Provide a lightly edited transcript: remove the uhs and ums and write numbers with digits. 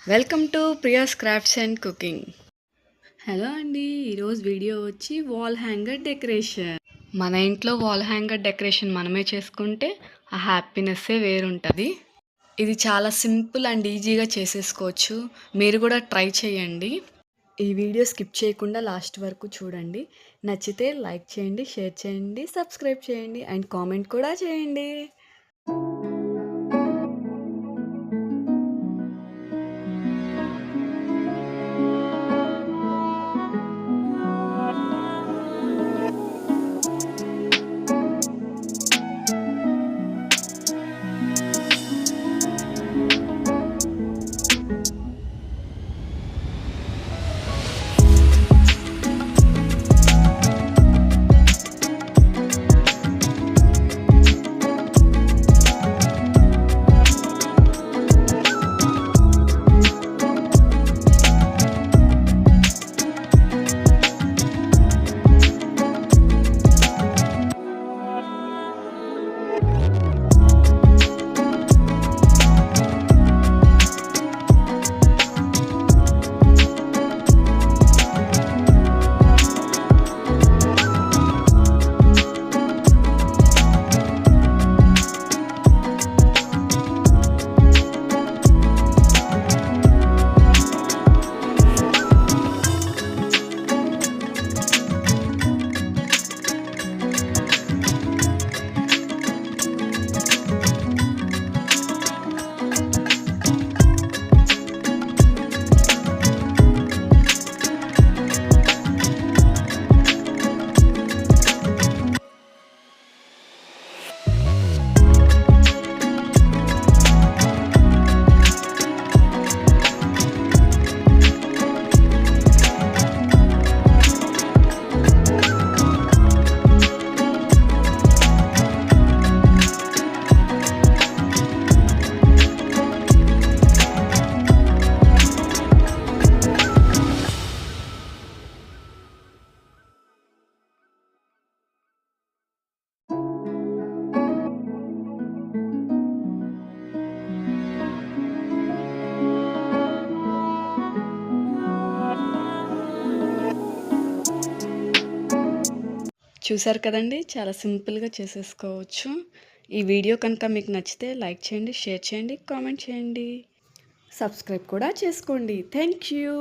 Welcome to Priya's crafts and cooking. Hello అండి, ఈరోజు video వచ్చి వాల్ హ్యాంగర్ డెకరేషన్. మన ఇంట్లో వాల్ హ్యాంగర్ డెకరేషన్ మనమే చేసుకుంటే ఆ హ్యాపీనెస్సే వేరుంటుంది. ఇది చాలా సింపుల్ అండ్ ఈజీగా చేసేసుకోవచ్చు. మీరు కూడా ట్రై చేయండి. ఈ వీడియో స్కిప్ చేయకుండా లాస్ట్ వరకు చూడండి. నచ్చితే లైక్ చేయండి, షేర్ చేయండి, సబ్స్క్రైబ్ చేయండి అండ్ కామెంట్ కూడా చేయండి. చూసారు కదండి, చాలా సింపుల్గా చేసేసుకోవచ్చు. ఈ వీడియో కనుక మీకు నచ్చితే లైక్ చేయండి, షేర్ చేయండి, కామెంట్ చేయండి, సబ్స్క్రైబ్ కూడా చేసుకోండి. Thank you.